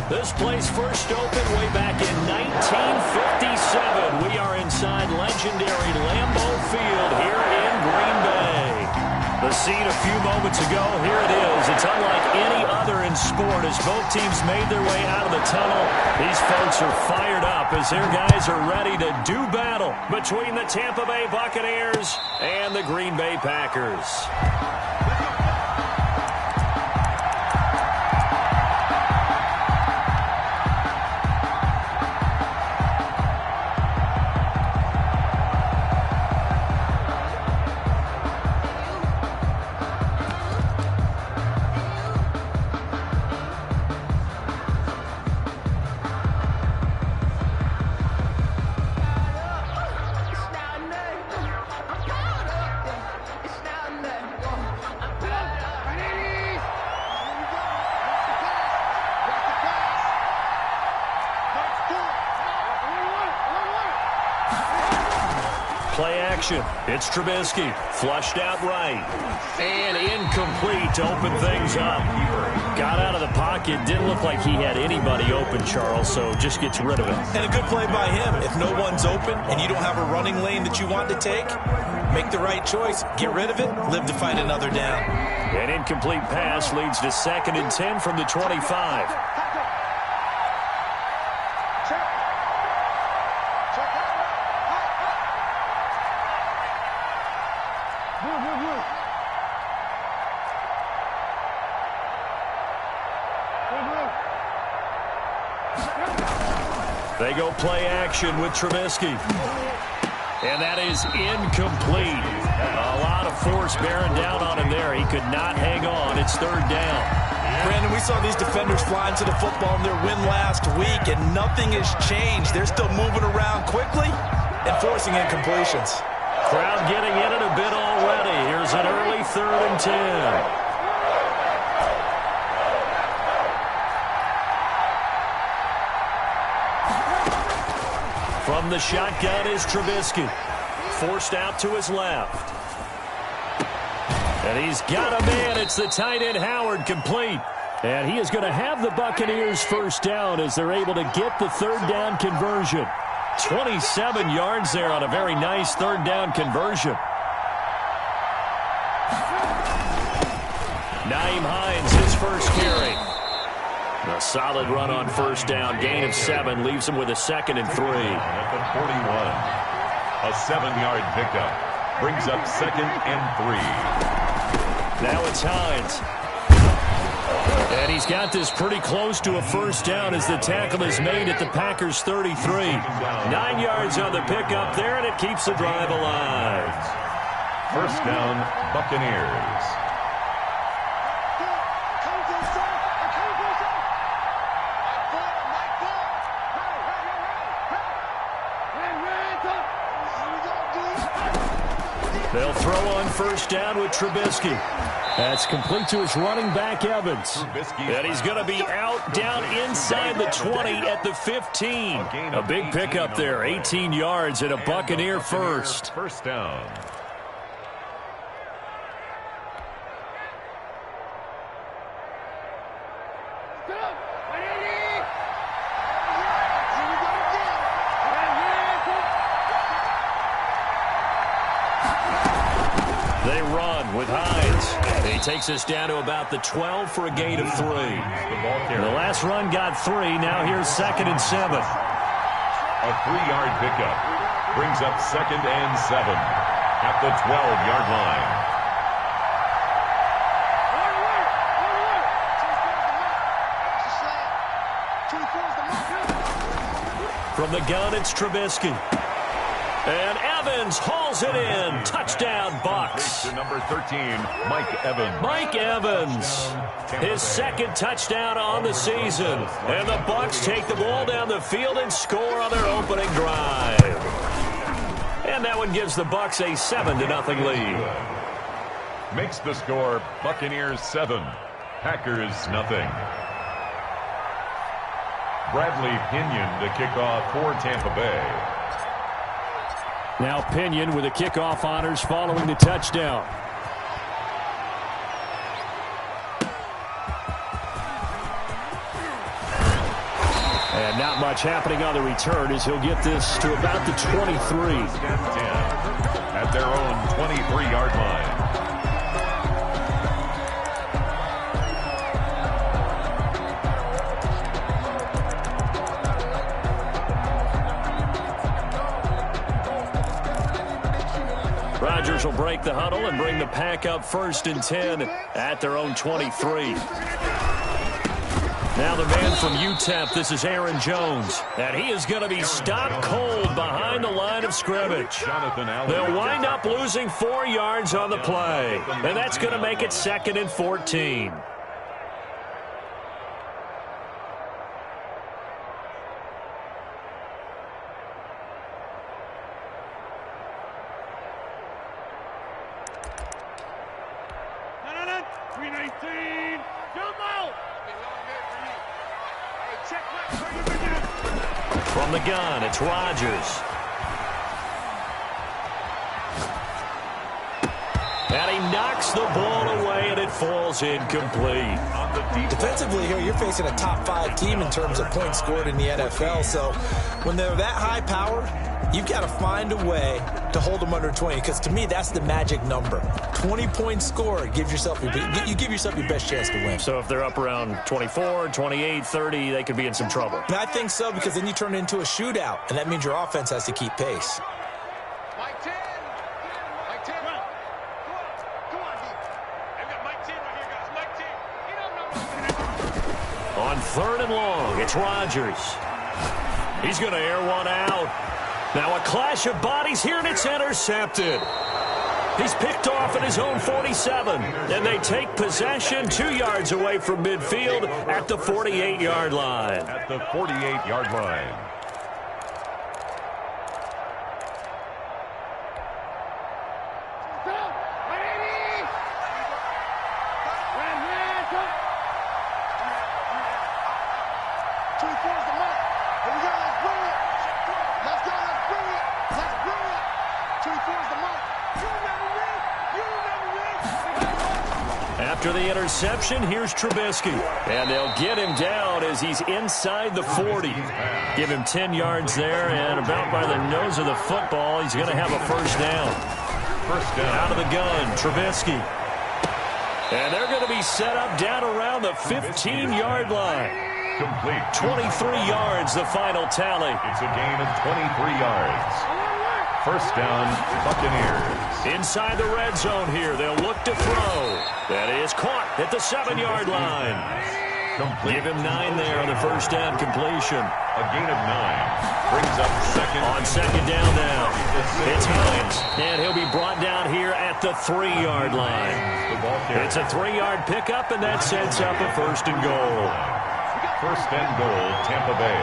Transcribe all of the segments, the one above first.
This place first opened way back in 1957. We are inside legendary Lambeau Field here in Green Bay. The scene a few moments ago, here it is. It's unlike any other in sport as both teams made their way out of the tunnel. These folks are fired up as their guys are ready to do battle between the Tampa Bay Buccaneers and the Green Bay Packers. Play action. It's Trubisky. Flushed out right. And incomplete to open things up. Got out of the pocket. Didn't look like he had anybody open, Charles, so just gets rid of it. And a good play by him. If no one's open and you don't have a running lane that you want to take, make the right choice. Get rid of it. Live to fight another down. An incomplete pass leads to 2nd and 10 from the 25. They go play action with Trubisky. And that is incomplete. A lot of force bearing down on him there. He could not hang on. It's 3rd down. Brandon, we saw these defenders fly into the football in their win last week, and nothing has changed. They're still moving around quickly and forcing incompletions. Crowd getting in it a bit already. Here's an early 3rd and 10. From the shotgun is Trubisky. Forced out to his left. And he's got a man. It's the tight end Howard, complete. And he is going to have the Buccaneers first down as they're able to get the 3rd down conversion. 27 yards there on a very nice 3rd down conversion. Nyheim Hines, his first carry. A solid run on 1st down. Gain of 7 leaves him with a 2nd and 3. At the 41. A 7-yard pickup. Brings up 2nd and 3. Now it's Hines. And he's got this pretty close to a 1st down as the tackle is made at the Packers' 33. 9 yards on the pickup there, and it keeps the drive alive. 1st down, Buccaneers. They'll throw on 1st down with Trubisky. That's complete to his running back, Evans. And he's going to be out down inside the 20 at the 15. A big pickup there, 18 yards and a Buccaneer first. 1st down. They run with Hines. He takes us down to about the 12 for a gain of 3. The last run got 3. Now here's 2nd and 7. A 3-yard pickup. Brings up 2nd and 7 at the 12-yard line. From the gun, it's Trubisky. And Evans hauls it in. Touchdown, Bucs. To number 13, Mike Evans. Mike Evans, his 2nd touchdown on the season. And the Bucs take the ball down the field and score on their opening drive. And that one gives the Bucs a 7-0 lead. Makes the score Buccaneers 7, Packers nothing. Bradley Pinion to kick off for Tampa Bay. Now Pinion with the kickoff honors following the touchdown. much happening on the return as he'll get this to about the 23. At their own 23-yard line. Rodgers will break the huddle and bring the pack up 1st and 10 at their own 23. Now the man from UTEP, this is Aaron Jones. And he is going to be stopped cold behind the line of scrimmage. They'll wind up losing 4 yards on the play. And that's going to make it 2nd and 14. From the gun, it's Rodgers. And he knocks the ball away, and it falls incomplete. Defensively here, you're facing a top 5 team in terms of points scored in the NFL. So when they're that high powered, you've got to find a way to hold them under 20. Because to me, that's the magic number. 20 points scored, you give yourself your best chance to win. So if they're up around 24, 28, 30, they could be in some trouble. And I think so, because then you turn it into a shootout, and that means your offense has to keep pace. On 3rd and long, it's Rodgers. He's going to air one out. Now a clash of bodies here, and it's intercepted. He's picked off at his own 47, and they take possession 2 yards away from midfield at the 48-yard line. At the 48-yard line. After the interception, here's Trubisky. And they'll get him down as he's inside the 40. Give him 10 yards there, and about by the nose of the football, he's going to have a first down. First down. Out of the gun, Trubisky. And they're going to be set up down around the 15-yard line. Complete. 23 yards, the final tally. It's a gain of 23 yards. First down, Buccaneers. Inside the red zone here, they'll look to throw. That is caught at the 7-yard line. Complete. Give him 9 there on the first down completion. A gain of 9. Brings up second. On second down now, it's Hines. And he'll be brought down here at the 3-yard line. It's a 3-yard pickup, and that sets up a 1st and goal. First and goal, Tampa Bay.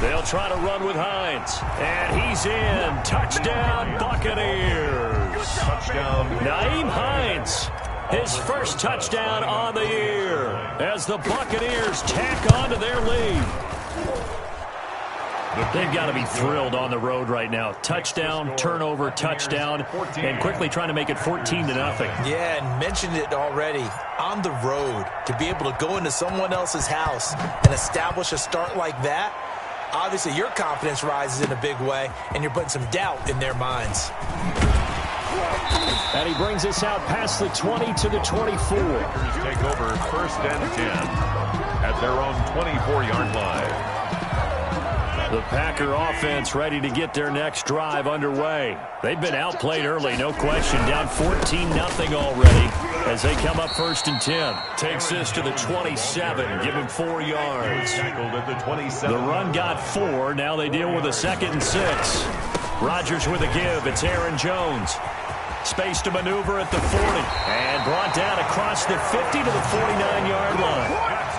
They'll try to run with Hines. And he's in. Touchdown, Buccaneers. Touchdown. Nyheim Hines, his first touchdown on the year as the Buccaneers tack on to their lead. They've got to be thrilled on the road right now. Touchdown, turnover, touchdown, and quickly trying to make it 14-0. Yeah, and mentioned it already. On the road, to be able to go into someone else's house and establish a start like that, obviously your confidence rises in a big way, and you're putting some doubt in their minds. And he brings us out past the 20 to the 24. Take over 1st and 10 at their own 24-yard line. The Packer offense ready to get their next drive underway. They've been outplayed early, no question. Down 14-0 already as they come up 1st and 10. Takes this to the 27. Give him 4 yards. Tackled at the 27. The run got 4. Now they deal with a 2nd and 6. Rodgers with a give. It's Aaron Jones. Space to maneuver at the 40. And brought down across the 50 to the 49-yard line.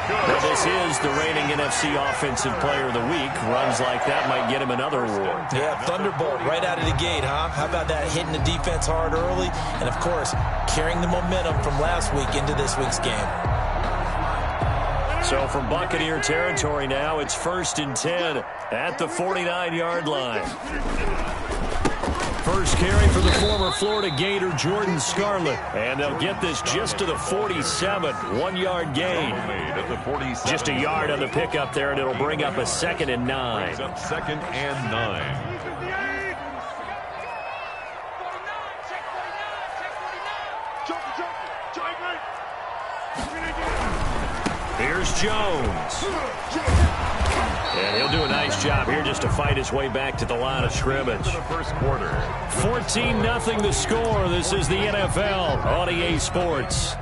Well, this is the reigning NFC Offensive Player of the Week. Runs like that might get him another award. Yeah, Thunderbolt right out of the gate, huh? How about that, hitting the defense hard early? And, of course, carrying the momentum from last week into this week's game. So from Buccaneer territory now, it's 1st and 10 at the 49-yard line. first carry for the former Florida Gator, Jordan Scarlett. And they'll get this just to the 47, 1-yard gain. Just a yard on the pickup there, and it'll bring up a 2nd and 9. Brings up 2nd and 9. Here's Jones. And he'll do a nice job here just to fight his way back to the line of scrimmage. First quarter. 14-0 the score. This is the NFL on EA Sports.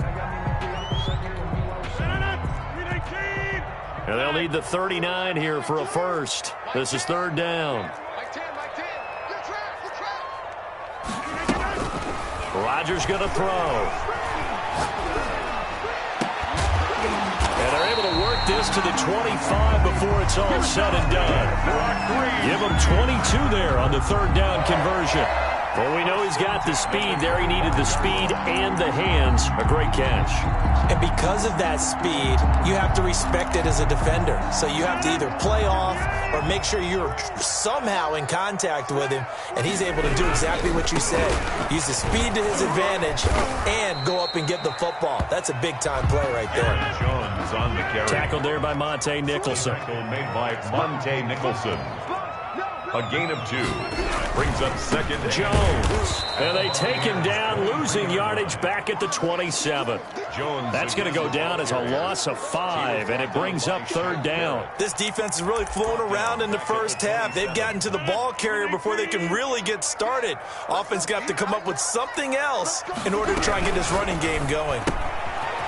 And they'll need the 39 here for a first. This is 3rd down. Rodgers going to throw. And they're able to work this to the 25 before it's all said and done. Give him 22 there on the 3rd down conversion. Well, we know he's got the speed there. He needed the speed and the hands. A great catch. And because of that speed, you have to respect it as a defender. So you have to either play off or make sure you're somehow in contact with him, and he's able to do exactly what you said. Use the speed to his advantage and go up and get the football. That's a big-time play right there. Jones on the carry. Tackled there by Monte Nicholson. Tackle made by Monte Nicholson. A gain of 2. Brings up 2nd. Jones. And they take him down, losing yardage back at the 27. Jones. That's going to go down as a loss of 5, and it brings up 3rd down. This defense is really flown around in the first half. They've gotten to the ball carrier before they can really get started. Offense got to come up with something else in order to try and get this running game going.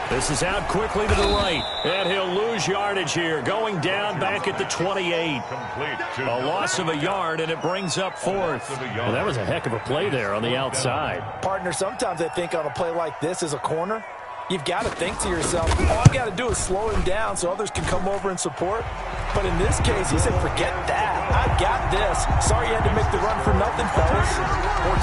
This is out quickly to the right, and he'll lose yardage here, going down back at the 28. A loss of a yard, and it brings up 4th. Well, that was a heck of a play there on the outside. Partner, sometimes I think on a play like this as a corner, you've got to think to yourself, all I've got to do is slow him down so others can come over and support. But in this case, he said, forget that. I've got this. Sorry you had to make the run for nothing, fellas.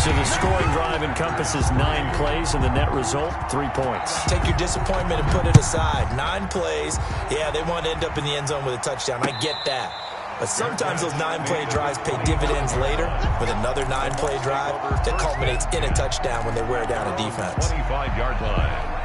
So the scoring drive encompasses 9 plays, and the net result, 3 points. Take your disappointment and put it aside. 9 plays. Yeah, they want to end up in the end zone with a touchdown. I get that. But sometimes those 9-play drives pay dividends later with another 9-play drive that culminates in a touchdown when they wear down a defense. 25-yard line.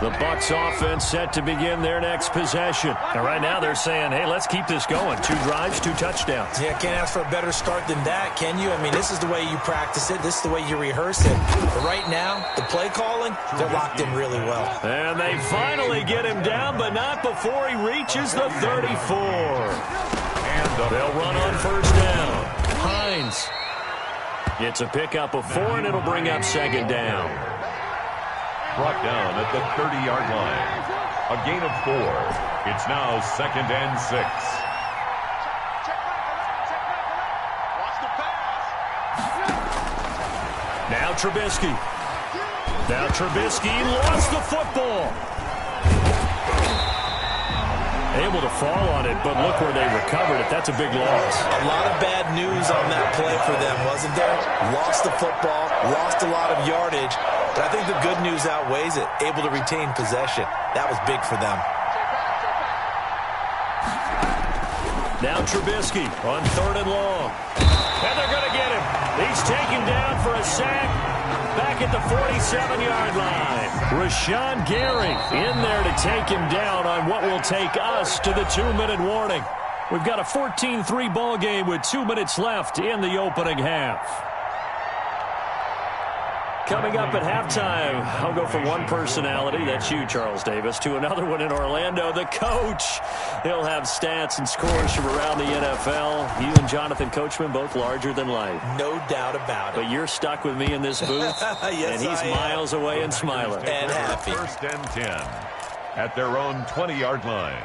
The Bucs offense set to begin their next possession. And right now they're saying, hey, let's keep this going. 2 drives, 2 touchdowns. Yeah, can't ask for a better start than that, can you? I mean, this is the way you practice it. This is the way you rehearse it. But right now, the play calling, they're locked in really well. And they finally get him down, but not before he reaches the 34. And they'll run on 1st down. Hines gets a pickup of 4, and it'll bring up 2nd down. Brought down at the 30-yard line. A gain of 4. It's now 2nd and 6. Now Trubisky. Lost the football. Able to fall on it, but look where they recovered it. That's a big loss. A lot of bad news on that play for them, wasn't there? Lost the football, lost a lot of yardage, but I think the good news outweighs it. Able to retain possession. That was big for them. Now Trubisky on 3rd and long. And they're going to get him. He's taken down for a sack back at the 47-yard line. Rashawn Gary in there to take him down on what will take us to the 2-minute warning. We've got a 14-3 ball game with 2 minutes left in the opening half. Coming up at halftime, I'll go from one personality, that's you, Charles Davis, to another one in Orlando, the coach. He'll have stats and scores from around the NFL. You and Jonathan Coachman, both larger than life. No doubt about it. But you're stuck with me in this booth, yes, and he's miles away and smiling. And happy. 1st and 10 at their own 20-yard line.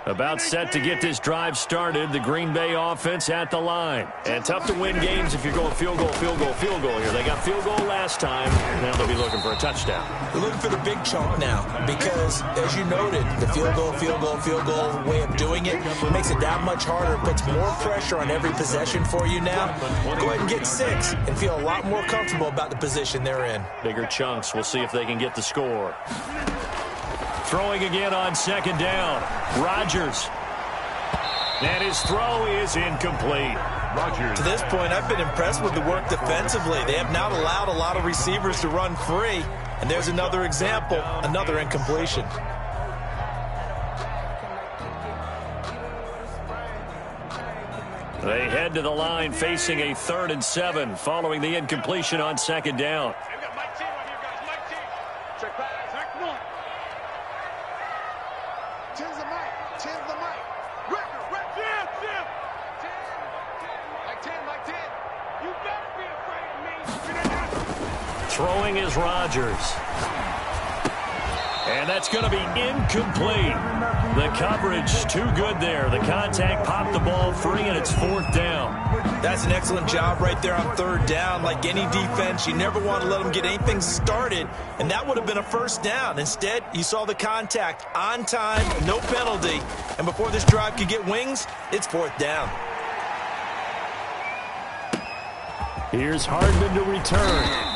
About set to get this drive started, the Green Bay offense at the line. And tough to win games if you're going field goal here. They got field goal last time. Now they'll be looking for a touchdown. They're looking for the big chunk now because, as you noted, the field goal way of doing it makes it that much harder, puts more pressure on every possession for you now. Go ahead and get 6 and feel a lot more comfortable about the position they're in. Bigger chunks. We'll see if they can get the score. Throwing again on second down. Rodgers. And his throw is incomplete. To this point, I've been impressed with the work defensively. They have not allowed a lot of receivers to run free. And there's another example, another incompletion. They head to the line facing a 3rd and 7 following the incompletion on second down. Throwing is Rodgers. And that's going to be incomplete. The coverage too good there. The contact popped the ball free, and it's 4th down. That's an excellent job right there on 3rd down. Like any defense, you never want to let them get anything started, and that would have been a 1st down. Instead, you saw the contact on time, no penalty, and before this drive could get wings, it's 4th down. Here's Hardman to return.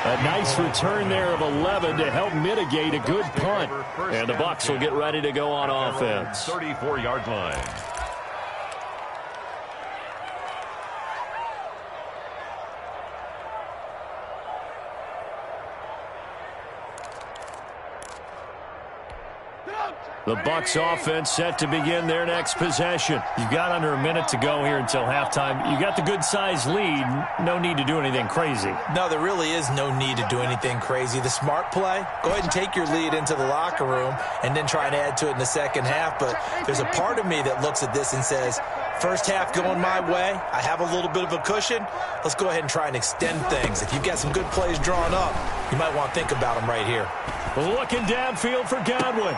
A nice return there of 11 to help mitigate a good punt. And the Bucs will get ready to go on offense. 34-yard line. The Bucs offense set to begin their next possession. You've got under a minute to go here until halftime. You got the good-sized lead. No need to do anything crazy. No, there really is no need to do anything crazy. The smart play, go ahead and take your lead into the locker room and then try and add to it in the second half. But there's a part of me that looks at this and says, first half going my way, I have a little bit of a cushion. Let's go ahead and try and extend things. If you've got some good plays drawn up, you might want to think about them right here. Looking downfield for Godwin.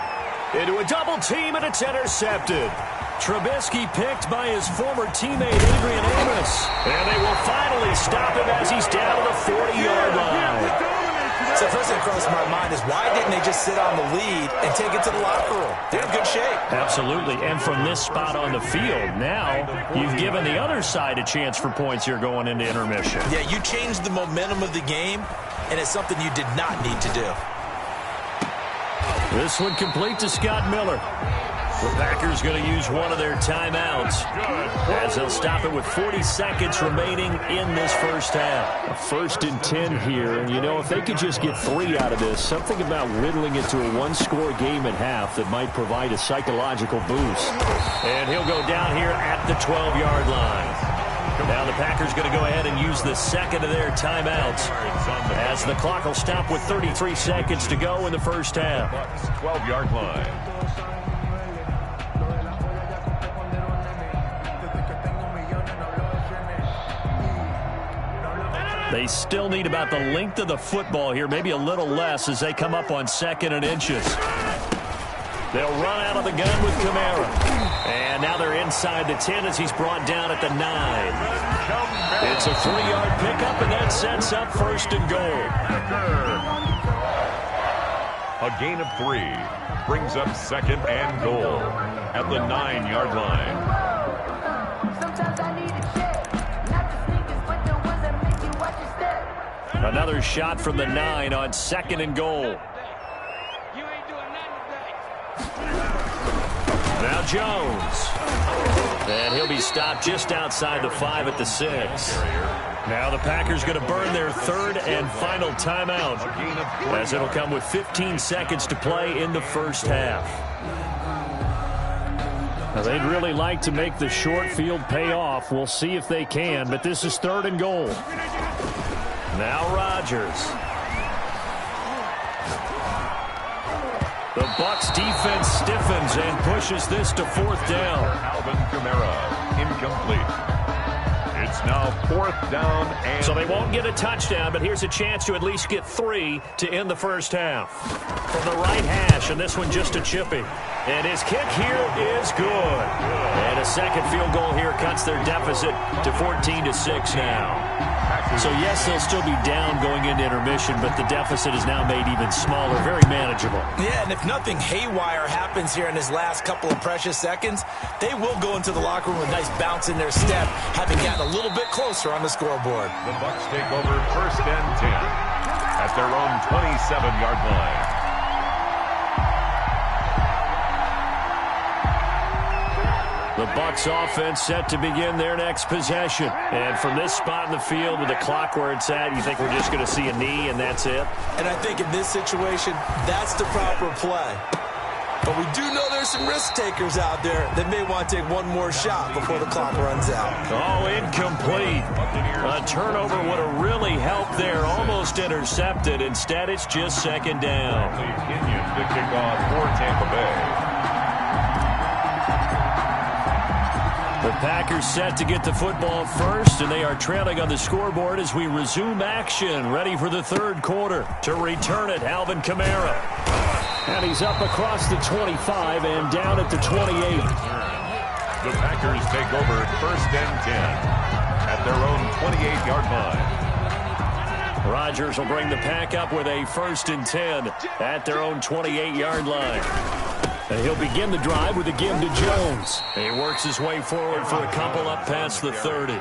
Into a double team, and it's intercepted. Trubisky picked by his former teammate Adrian Amos. And they will finally stop him as he's down to the 40-yard line. So first thing across my mind is, why didn't they just sit on the lead and take it to the locker room? They're in good shape. Absolutely. And from this spot on the field, now you've given the other side a chance for points here going into intermission. Yeah, you changed the momentum of the game, and it's something you did not need to do. This one complete to Scott Miller. The Packers going to use one of their timeouts as they'll stop it with 40 seconds remaining in this first half. A 1st and 10 here, and you know, if they could just get 3 out of this, something about whittling it to a 1-score game at half that might provide a psychological boost. And he'll go down here at the 12-yard line. Now the Packers going to go ahead and use the second of their timeouts as the clock will stop with 33 seconds to go in the first half. 12-yard line. They still need about the length of the football here, maybe a little less as they come up on 2nd and inches. They'll run out of the gun with Kamara. And now they're inside the 10 as he's brought down at the 9. It's a 3-yard pickup, and that sets up 1st and goal. A gain of 3 brings up 2nd and goal at the 9-yard line. Another shot from the 9 on 2nd and goal. Now Jones. And he'll be stopped just outside the 5 at the 6. Now the Packers going to burn their 3rd and final timeout as it'll come with 15 seconds to play in the first half. Now they'd really like to make the short field pay off. We'll see if they can, but this is 3rd and goal. Now Rodgers. The Bucs defense stiffens and pushes this to 4th down. Alvin Kamara, incomplete. It's now 4th down. And so they won't get a touchdown, but here's a chance to at least get 3 to end the first half. From the right hash, and this one just a chippy. And his kick here is good. And a second field goal here cuts their deficit to 14-6 now. So, yes, they'll still be down going into intermission, but the deficit is now made even smaller, very manageable. Yeah, and if nothing haywire happens here in his last couple of precious seconds, they will go into the locker room with a nice bounce in their step, having gotten a little bit closer on the scoreboard. The Bucs take over 1st and 10 at their own 27-yard line. The Bucs offense set to begin their next possession. And from this spot in the field with the clock where it's at, you think we're just going to see a knee and that's it? And I think in this situation, that's the proper play. But we do know there's some risk takers out there that may want to take one more shot before the clock runs out. Oh, incomplete. A turnover would have really helped there. Almost intercepted. Instead, it's just second down. Kenyon to kick off for Tampa Bay. The Packers set to get the football first, and they are trailing on the scoreboard as we resume action. Ready for the third quarter. To return it, Alvin Kamara. And he's up across the 25 and down at the 28. The Packers take over 1st and 10 at their own 28-yard line. Rodgers will bring the pack up with a 1st and 10 at their own 28-yard line. And he'll begin the drive with a give to Jones. He works his way forward for a couple up past the 30.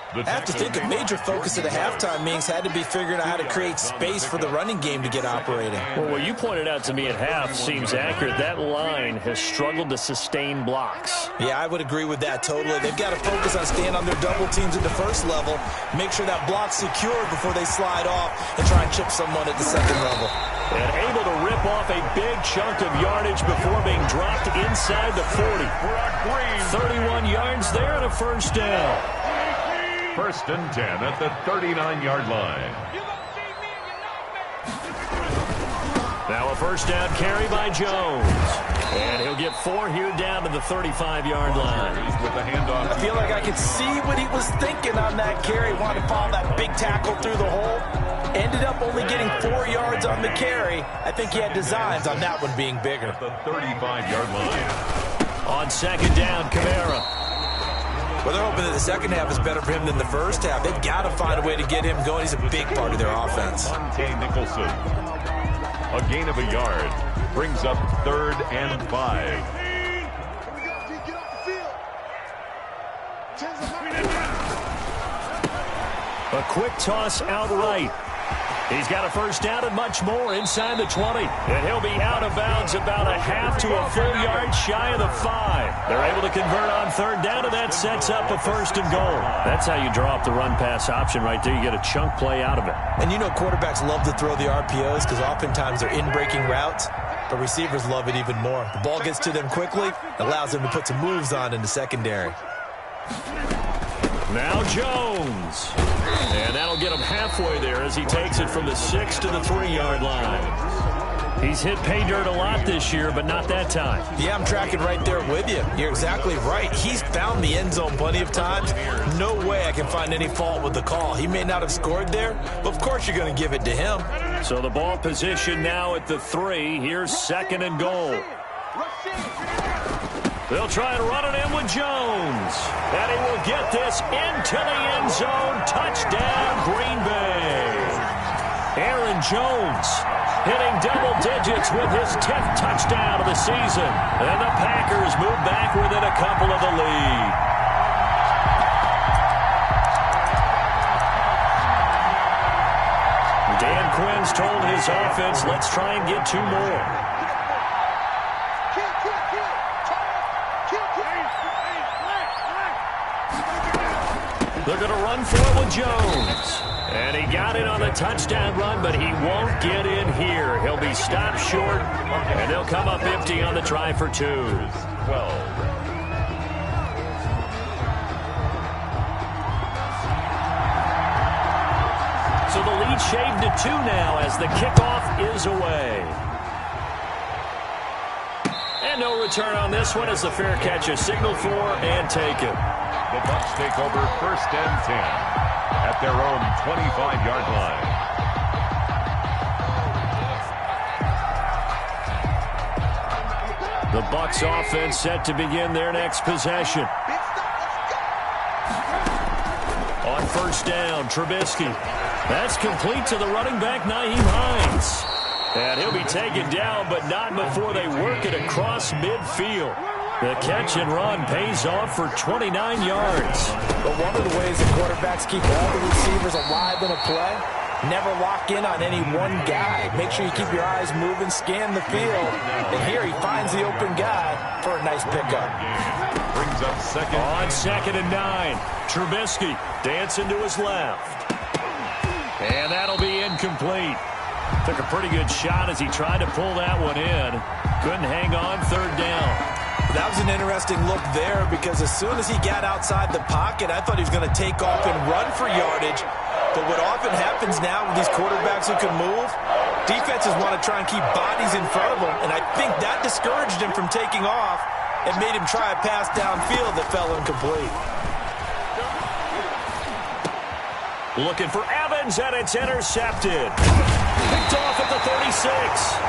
I have to think a major focus of the halftime meetings had to be figuring out how to create space for the running game to get operating. Well, what you pointed out to me at half seems accurate. That line has struggled to sustain blocks. Yeah, I would agree with that totally. They've got to focus on staying on their double teams at the first level, make sure that block's secured before they slide off and try and chip someone at the second level. And able to rip off a big chunk of yardage before being dropped inside the 40. 31 yards there and a first down. 1st and 10 at the 39-yard line. Now a first down carry by Jones. And he'll get 4 here down to the 35-yard line. With the handoff. I feel like I could see what he was thinking on that carry. Wanted to follow that big tackle through the hole. Ended up only getting 4 yards on the carry. I think he had designs on that one being bigger. The 35-yard line. On second down, Kamara. Well, they're hoping that the second half is better for him than the first half. They've got to find a way to get him going. He's a big part of their offense. Nicholson. A gain of a yard. Brings up 3rd and 5. A quick toss outright. He's got a first down and much more inside the 20. And he'll be out of bounds about a half to a full yard shy of the 5. They're able to convert on third down, and that sets up a 1st and goal. That's how you draw up the run-pass option right there. You get a chunk play out of it. And you know quarterbacks love to throw the RPOs because oftentimes they're in-breaking routes, but receivers love it even more. The ball gets to them quickly, allows them to put some moves on in the secondary. Now Jones. And that'll get him halfway there as he takes it from the 6 to the 3-yard line. He's hit pay dirt a lot this year, but not that time. Yeah, I'm tracking right there with you. You're exactly right. He's found the end zone plenty of times. No way I can find any fault with the call. He may not have scored there, but of course you're going to give it to him. So the ball position now at the 3. Here's 2nd and goal. They'll try and run it in with Jones. And he will get this into the end zone. Touchdown, Green Bay. Aaron Jones hitting double digits with his 10th touchdown of the season. And the Packers move back within a couple of the lead. Dan Quinn's told his offense, let's try and get 2 more. They're going to run for it with Jones. And he got it on the touchdown run, but he won't get in here. He'll be stopped short, and they'll come up empty on the try for 2. 12. So the lead shaved to 2 now as the kickoff is away. And no return on this one as the fair catch is signaled for and taken. The Bucs take over 1st and 10 at their own 25-yard line. The Bucs offense set to begin their next possession. On first down, Trubisky. That's complete to the running back, Nyheim Hines. And he'll be taken down, but not before they work it across midfield. The catch and run pays off for 29 yards. But one of the ways the quarterbacks keep all the receivers alive in a play, never lock in on any one guy. Make sure you keep your eyes moving, scan the field. And here he finds the open guy. for a nice pickup. Brings up second. On 2nd and 9. Trubisky dancing to his left. And that'll be incomplete. Took a pretty good shot as he tried to pull that one in. Couldn't hang on 3rd down. That was an interesting look there because as soon as he got outside the pocket, I thought he was going to take off and run for yardage. But what often happens now with these quarterbacks who can move, defenses want to try and keep bodies in front of them, and I think that discouraged him from taking off and made him try a pass downfield that fell incomplete. Looking for Evans, and it's intercepted. Picked off at the 36.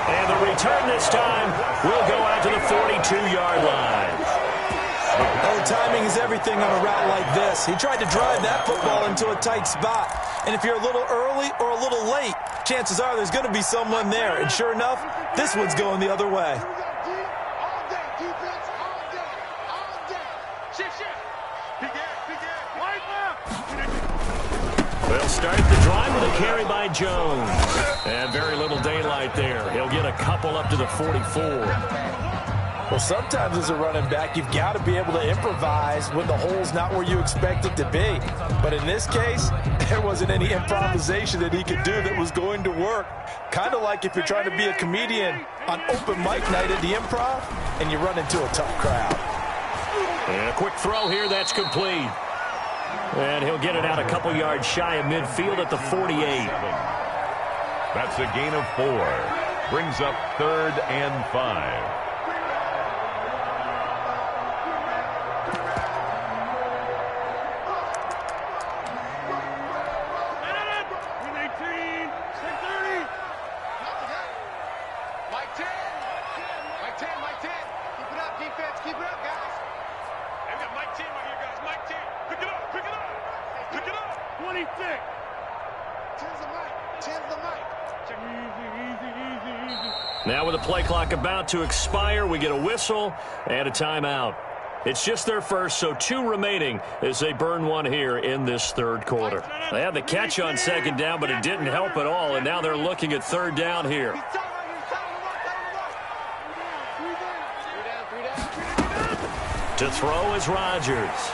And the return this time will go out to the 42-yard line. Oh, timing is everything on a route like this. He tried to drive that football into a tight spot. And if you're a little early or a little late, chances are there's going to be someone there. And sure enough, this one's going the other way. They'll start the drive with a carry by Jones. And very little daylight there. He'll get a couple up to the 44. Well, sometimes as a running back, you've got to be able to improvise when the hole's not where you expect it to be. But in this case, there wasn't any improvisation that he could do that was going to work. Kind of like if you're trying to be a comedian on open mic night at the Improv and you run into a tough crowd. And a quick throw here, that's complete. And he'll get it out a couple yards shy of midfield at the 48. That's a gain of 4. Brings up 3rd and 5. Now with the play clock about to expire, we get a whistle and a timeout. It's just their first, so 2 remaining as they burn one here in this 3rd quarter. They had the catch on 2nd down, but it didn't help at all, and now they're looking at 3rd down here. To throw is Rodgers.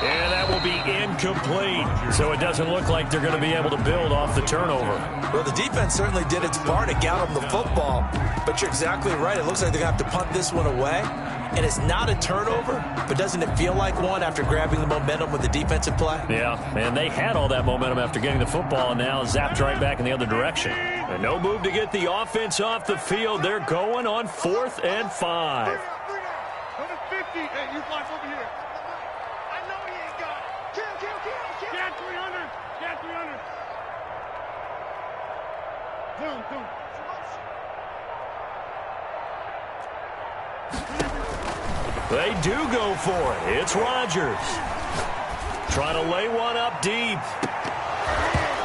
And that will be incomplete. So it doesn't look like they're going to be able to build off the turnover. Well, the defense certainly did its part to get them the football. But you're exactly right. It looks like they're going to have to punt this one away. And it's not a turnover, but doesn't it feel like one after grabbing the momentum with the defensive play? Yeah, and they had all that momentum after getting the football, and now zapped right back in the other direction. And no move to get the offense off the field. They're going on 4th and 5. They do go for it. It's Rodgers. Trying to lay one up deep.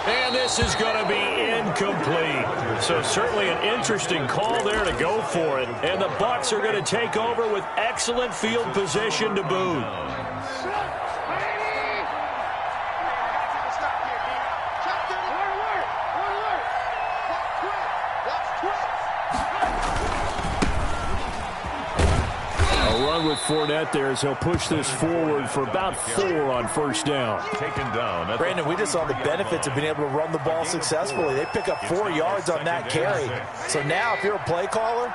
And this is going to be incomplete. So certainly an interesting call there to go for it. And the Bucs are going to take over with excellent field position to boot. With Fournette there as he'll push this forward for about 4 on 1st down. Taken down. Brandon, we just saw the benefits of being able to run the ball successfully. They pick up 4 yards on that carry. So now if you're a play caller,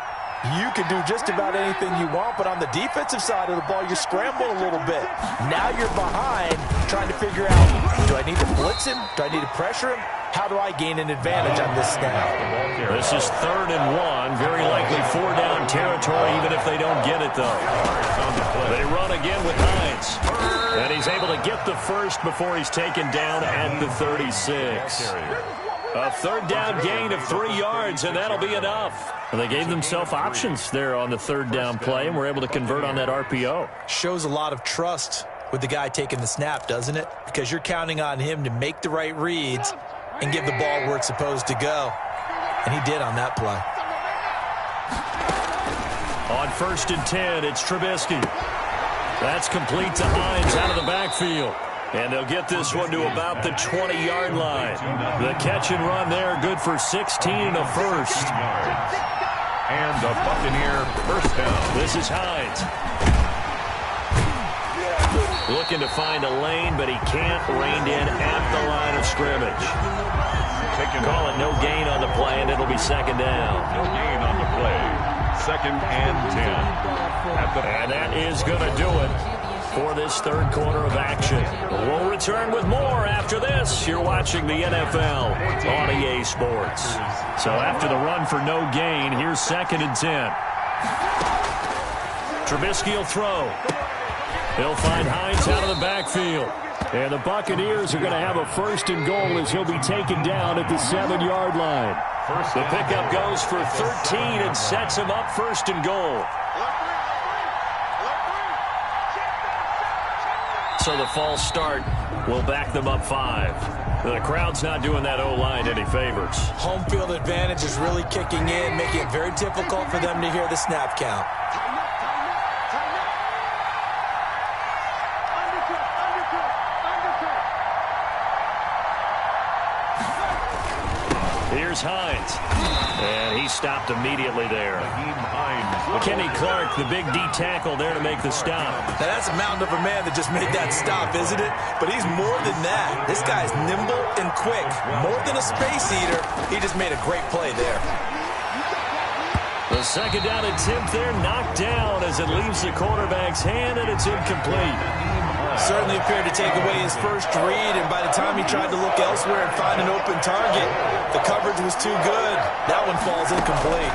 you can do just about anything you want, but on the defensive side of the ball, you scramble a little bit. Now you're behind trying to figure out, do I need to blitz him? Do I need to pressure him? How do I gain an advantage on this snap? This is 3rd and 1. Very likely 4-down territory, even if they don't get it, though. They run again with Hines. And he's able to get the first before he's taken down at the 36. A 3rd down gain of 3 yards, and that'll be enough. And they gave themselves options there on the 3rd down play, and were able to convert on that RPO. Shows a lot of trust with the guy taking the snap, doesn't it? Because you're counting on him to make the right reads and give the ball where it's supposed to go. And he did on that play. On 1st and 10, it's Trubisky. That's complete to Hines out of the backfield. And they'll get this one to about the 20-yard line. The catch and run there, good for 16 and a first. And a Buccaneer first down. This is Hines. Looking to find a lane, but he can't. Reined in at the line of scrimmage. Call it no gain on the play, and it'll be second down. No gain on the play. Second and 10. And that is going to do it for this third quarter of action. We'll return with more after this. You're watching the NFL on EA Sports. So after the run for no gain, here's second and 10. Trubisky will throw. He'll find Hines out of the backfield. And the Buccaneers are going to have a first and goal as he'll be taken down at the 7-yard line. The pickup goes for 13 and sets him up first and goal. So the false start will back them up 5. The crowd's not doing that O-line any favors. Home field advantage is really kicking in, making it very difficult for them to hear the snap count. Here's Hines. And he stopped immediately there. Kenny Clark, the big D tackle there to make the stop. Now that's a mountain of a man that just made that stop, isn't it? But he's more than that. This guy's nimble and quick. More than a space eater. He just made a great play there. The second down attempt there knocked down as it leaves the quarterback's hand, and it's incomplete. Certainly appeared to take away his first read, and by the time he tried to look elsewhere and find an open target, the coverage was too good. That one falls incomplete.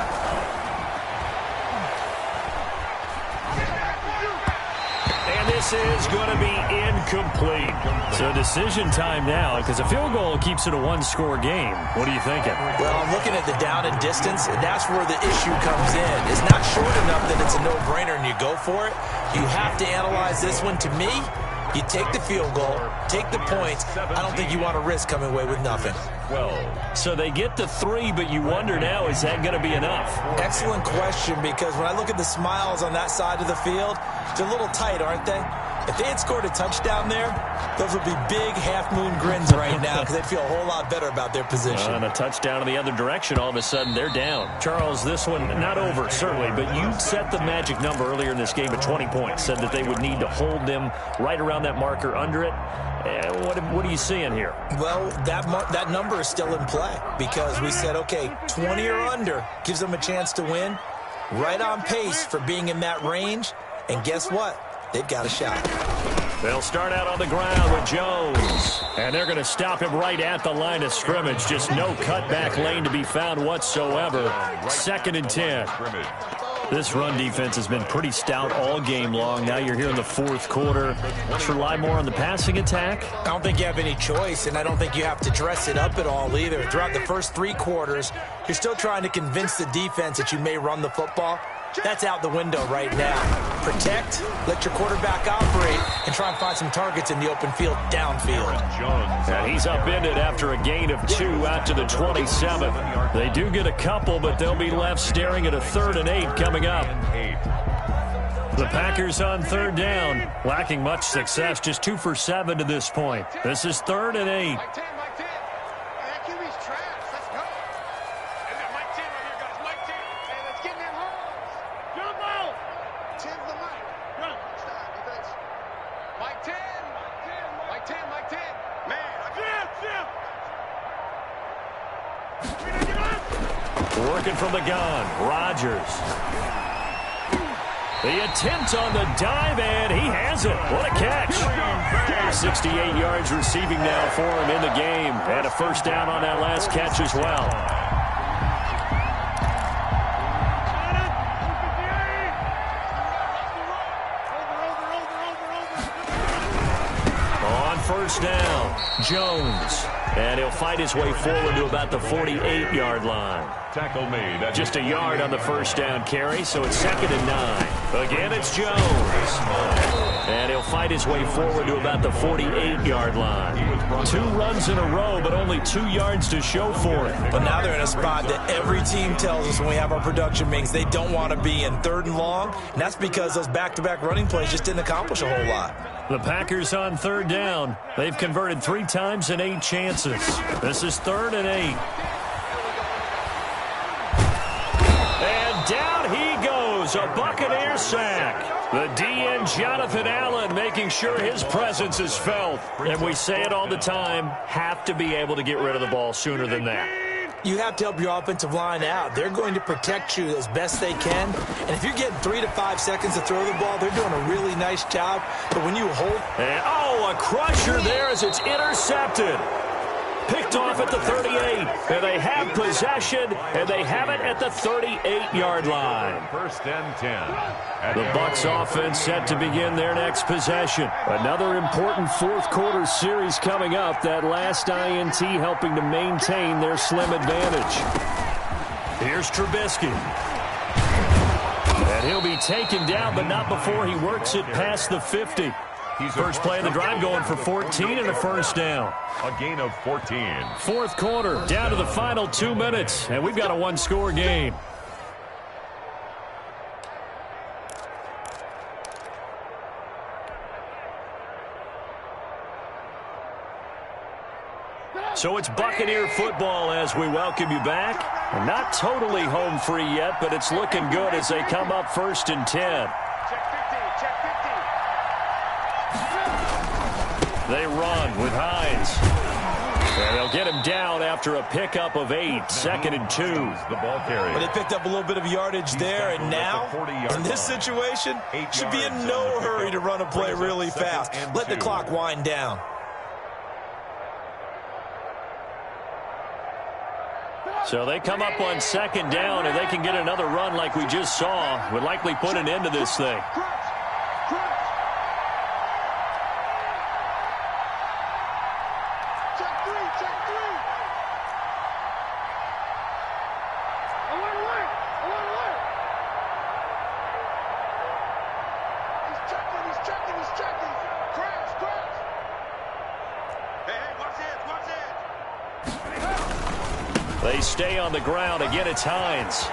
And this is going to be incomplete. So decision time now, because a field goal keeps it a one-score game. What are you thinking? Well, I'm looking at the down and distance, and that's where the issue comes in. It's not short enough that it's a no-brainer and you go for it. You have to analyze this one. To me, you take the field goal, take the points. I don't think you want to risk coming away with nothing. So they get the 3, but you wonder now, is that going to be enough? Excellent question, because when I look at the smiles on that side of the field, they're a little tight, aren't they? If they had scored a touchdown there, those would be big half-moon grins right now because they'd feel a whole lot better about their position. And a touchdown in the other direction, all of a sudden they're down. Charles, this one not over, certainly, but you set the magic number earlier in this game at 20 points, said that they would need to hold them right around that marker under it. What are you seeing here? Well, that number is still in play because we said, okay, 20 or under gives them a chance to win. Right on pace for being in that range. And guess what? They've got a shot. They'll start out on the ground with Jones. And they're going to stop him right at the line of scrimmage. Just no cutback lane to be found whatsoever. Second and 10. This run defense has been pretty stout all game long. Now you're here in the fourth quarter. Let's rely more on the passing attack. I don't think you have any choice, and I don't think you have to dress it up at all either. Throughout the first 3 quarters, you're still trying to convince the defense that you may run the football. That's out the window right now. Protect, let your quarterback operate, and try and find some targets in the open field downfield. And he's upended after a gain of 2 out to the 27. They do get a couple, but they'll be left staring at a 3rd and 8 coming up. The Packers on 3rd down, lacking much success, just 2 for 7 to this point. This is 3rd and 8. Working from the gun, Rodgers. The attempt on the dive, and he has it. What a catch. 68 yards receiving now for him in the game. And a first down on that last catch as well. On first down, Jones. And he'll fight his way forward to about the 48-yard line. Tackle made. Just a yard on the first down carry, so it's 2nd and 9. Again, it's Jones. And he'll fight his way forward to about the 48-yard line. 2 runs in a row, but only 2 yards to show for it. But now they're in a spot that every team tells us when we have our production meetings they don't want to be in 3rd and long, and that's because those back-to-back running plays just didn't accomplish a whole lot. The Packers on 3rd down. They've converted 3 times in 8 chances. This is 3rd and 8. And goes, a Buccaneer sack. The DN Jonathan Allen making sure his presence is felt. And we say it all the time, have to be able to get rid of the ball sooner than that. You have to help your offensive line out. They're going to protect you as best they can. And if you're getting 3 to 5 seconds to throw the ball, they're doing a really nice job. But when you hold... And, oh, a crusher there as it's intercepted. Picked off at the 38. And they have possession, and they have it at the 38-yard line. First and 10. The Bucs offense set to begin their next possession. Another important fourth-quarter series coming up. That last INT helping to maintain their slim advantage. Here's Trubisky. And he'll be taken down, but not before he works it past the 50. First play of the drive going for 14 and a first down. A gain of 14. Fourth quarter, down to the final 2 minutes, and we've got a one-score game. So it's Buccaneer football as we welcome you back. And not totally home free yet, but it's looking good as they come up first and 10. They run with Hines. And they'll get him down after a pickup of 8, 2nd and 2. The ball carrier. But they picked up a little bit of yardage there, and now, in this situation, should be in no hurry to run a play really fast. Let the clock wind down. So they come up on 2nd down, and they can get another run like we just saw. Would likely put an end to this thing. They stay on the ground. Again, it's Hines.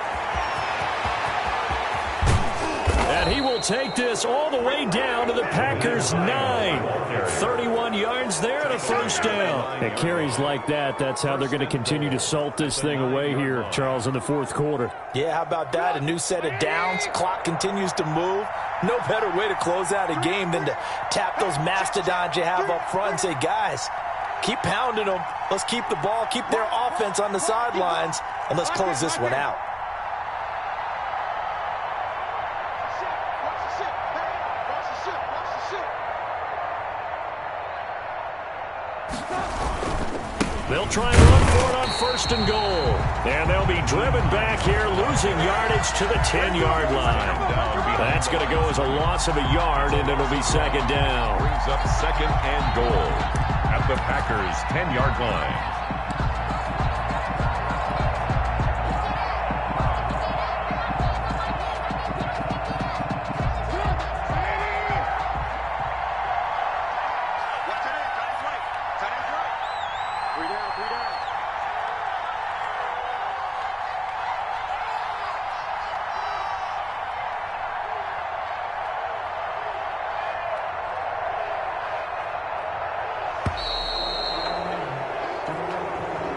And he will take this all the way down to the Packers' 9. 31 yards there and a first down. And carries like that, that's how they're going to continue to salt this thing away here, Charles, in the fourth quarter. Yeah, how about that? A new set of downs. Clock continues to move. No better way to close out a game than to tap those mastodons you have up front and say, guys, keep pounding them. Let's keep the ball, keep their offense on the sidelines, and let's close this one out. They'll try and run for it on first and goal. And they'll be driven back here, losing yardage to the 10-yard line. That's going to go as a loss of a yard, and it'll be second down. Brings up second and goal at the Packers' 10-yard line.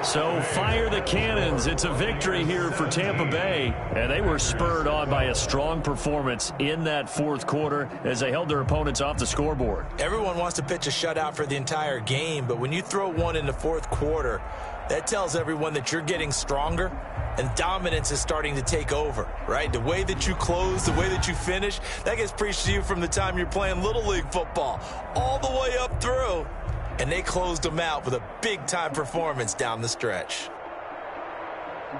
So fire the cannons. It's a victory here for Tampa Bay. And they were spurred on by a strong performance in that fourth quarter as they held their opponents off the scoreboard. Everyone wants to pitch a shutout for the entire game, but when you throw one in the fourth quarter, that tells everyone that you're getting stronger and dominance is starting to take over, right? The way that you close, the way that you finish, that gets preached to you from the time you're playing Little League football all the way up through. And they closed them out with a big-time performance down the stretch.